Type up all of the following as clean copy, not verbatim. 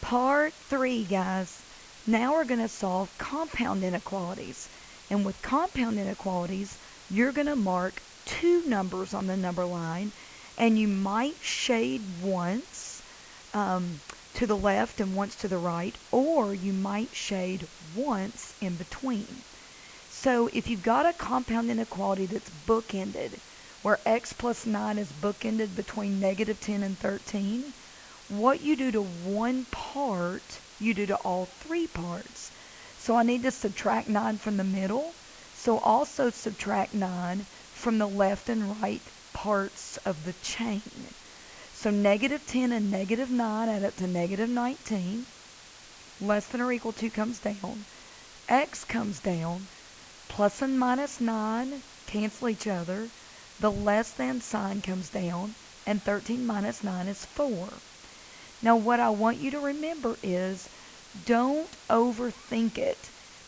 Part 3, guys. Now we're going to solve compound inequalities. And with compound inequalities, you're going to mark two numbers on the number line, and you might shade once to the left and once to the right, or you might shade once in between. So if you've got a compound inequality that's bookended, where x plus 9 is bookended between -10 and 13, what you do to one part, you do to all three parts. So I need to subtract 9 from the middle. So also subtract 9 from the left and right parts of the chain. So -10 and -9 add up to -19. Less than or equal to comes down. X comes down. Plus and minus 9 cancel each other. The less than sign comes down. And 13 minus 9 is 4. Now what I want you to remember is, don't overthink it.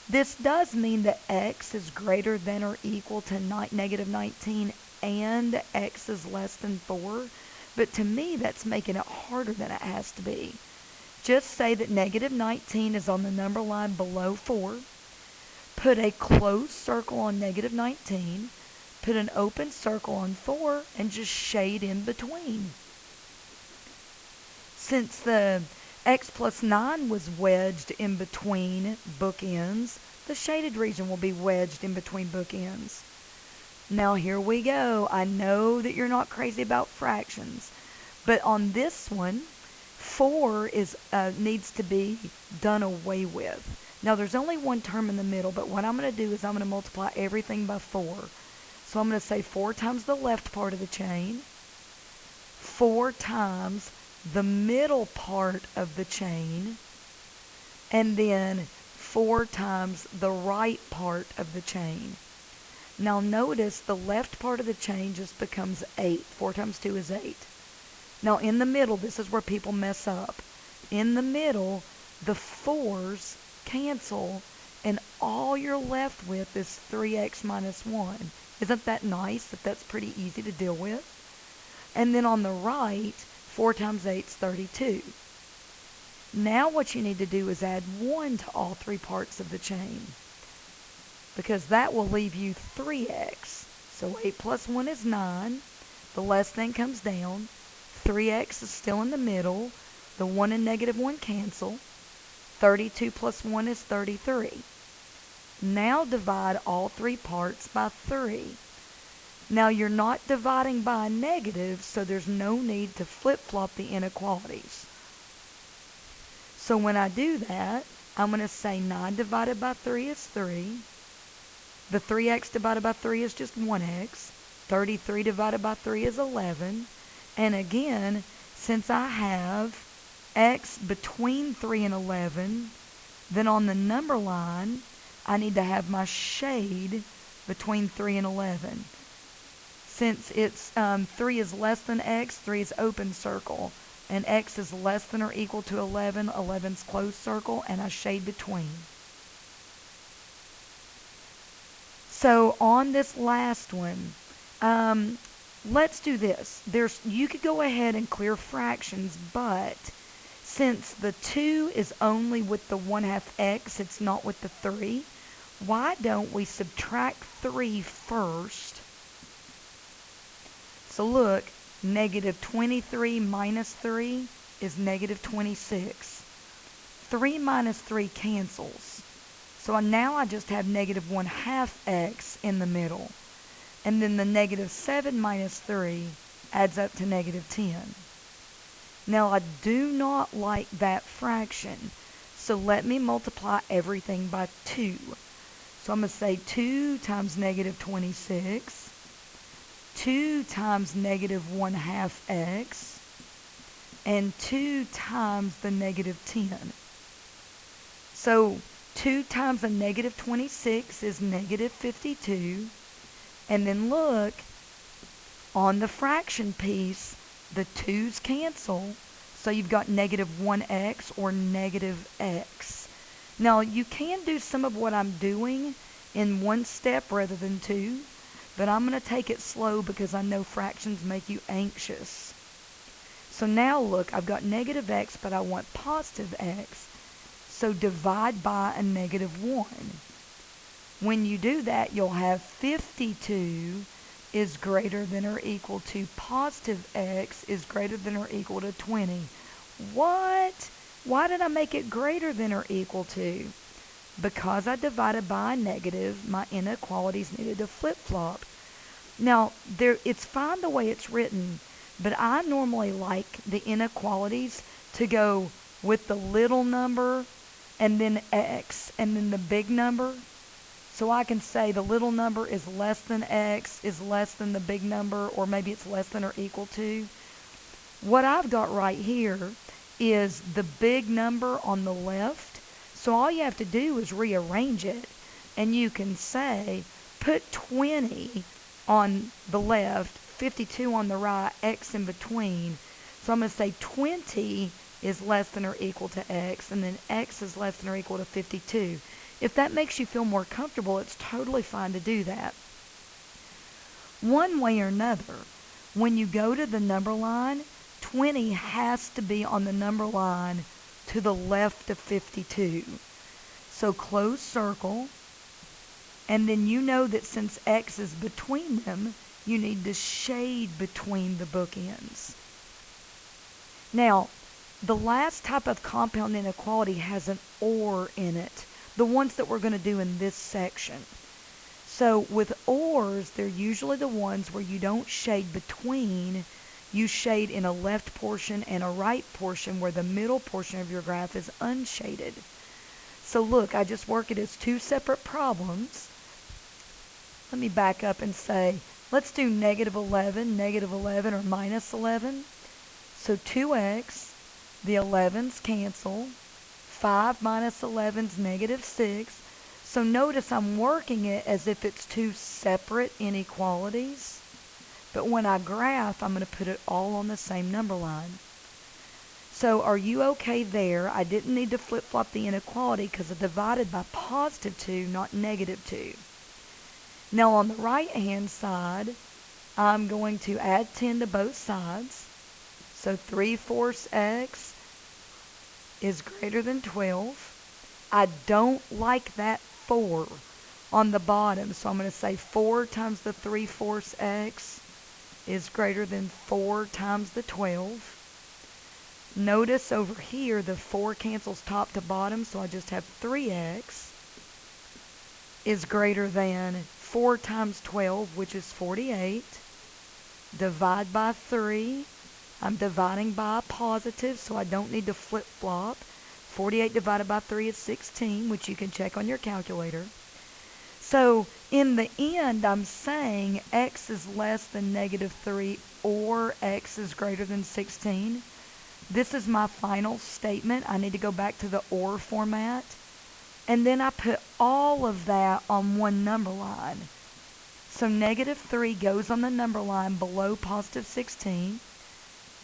This does mean that x is greater than or equal to -19 and x is less than 4. But to me, that's making it harder than it has to be. Just say that -19 is on the number line below 4. Put a closed circle on -19. Put an open circle on 4 and just shade in between. Since the x plus 9 was wedged in between bookends, the shaded region will be wedged in between bookends. Now here we go. I know that you're not crazy about fractions, but on this one, 4 needs to be done away with. Now there's only one term in the middle, but what I'm going to do is I'm going to multiply everything by 4. So I'm going to say 4 times the left part of the chain, 4 times the middle part of the chain, and then 4 times the right part of the chain. Now notice the left part of the chain just becomes 8. 4 times 2 is 8. Now in the middle, this is where people mess up. In the middle, the 4's cancel, and all you're left with is 3x minus 1. Isn't that nice that that's pretty easy to deal with? And then on the right, 4 times 8 is 32. Now what you need to do is add 1 to all three parts of the chain, because that will leave you 3x. So 8 plus 1 is 9. The less than comes down. 3x is still in the middle. The 1 and -1 cancel. 32 plus 1 is 33. Now divide all three parts by 3. Now you're not dividing by a negative, so there's no need to flip-flop the inequalities. So when I do that, I'm going to say 9 divided by 3 is 3. The 3x divided by 3 is just 1x. 33 divided by 3 is 11. And again, since I have x between 3 and 11, then on the number line, I need to have my shade between 3 and 11. Since it's 3 is less than x, 3 is open circle, and x is less than or equal to 11, 11's closed circle, and I shade between. So on this last one, let's do this. You could go ahead and clear fractions, but since the 2 is only with the 1/2 x, it's not with the 3, why don't we subtract 3 first? So look, -23 minus 3 is -26. 3 minus 3 cancels. So now I just have -1/2 x in the middle. And then the -7 minus 3 adds up to -10. Now I do not like that fraction, so let me multiply everything by 2. So I'm going to say 2 times -26, 2 times -1/2 x, and 2 times the -10. So 2 times a -26 is -52. And then look, on the fraction piece, the 2's cancel. So you've got -1x or -x. Now you can do some of what I'm doing in one step rather than two, but I'm going to take it slow because I know fractions make you anxious. So now look, I've got negative x, but I want positive x. So divide by a negative 1. When you do that, you'll have 52 is greater than or equal to positive x is greater than or equal to 20. What? Why did I make it greater than or equal to? Because I divided by a negative, my inequalities needed to flip-flop. Now, it's fine the way it's written, but I normally like the inequalities to go with the little number and then x and then the big number. So I can say the little number is less than x is less than the big number, or maybe it's less than or equal to. What I've got right here is the big number on the left. So all you have to do is rearrange it, and you can say put 20 on the left, 52 on the right, x in between. So I'm going to say 20 is less than or equal to x, and then x is less than or equal to 52. If that makes you feel more comfortable, it's totally fine to do that. One way or another, when you go to the number line, 20 has to be on the number line to the left of 52. So close circle, and then you know that since x is between them, you need to shade between the bookends. Now, the last type of compound inequality has an or in it, the ones that we're going to do in this section. So with ors, they're usually the ones where you don't shade between, you shade in a left portion and a right portion where the middle portion of your graph is unshaded. So look, I just work it as two separate problems. Let me back up and say, let's do negative 11, or minus 11. So 2x, the 11's cancel. 5 minus 11's negative 6. So notice I'm working it as if it's two separate inequalities. But when I graph, I'm going to put it all on the same number line. So are you okay there? I didn't need to flip-flop the inequality because I divided by positive 2, not negative 2. Now on the right-hand side, I'm going to add 10 to both sides. So 3/4 x is greater than 12. I don't like that 4 on the bottom, so I'm going to say 4 times the 3/4 x is greater than 4 times the 12. Notice over here the 4 cancels top to bottom, so I just have 3x is greater than 4 times 12, which is 48. Divide by 3. I'm dividing by a positive, so I don't need to flip-flop. 48 divided by 3 is 16, which you can check on your calculator. So in the end, I'm saying x is less than negative 3 or x is greater than 16. This is my final statement. I need to go back to the or format. And then I put all of that on one number line. So negative 3 goes on the number line below positive 16.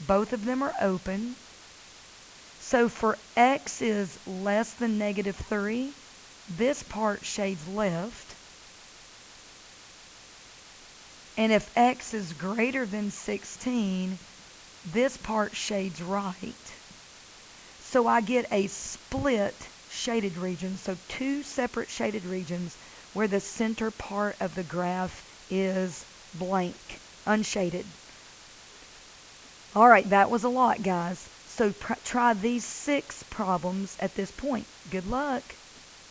Both of them are open. So for x is less than negative 3, this part shades left. And if x is greater than 16, this part shades right. So I get a split shaded region, so two separate shaded regions where the center part of the graph is blank, unshaded. All right, that was a lot, guys. So try these 6 problems at this point. Good luck.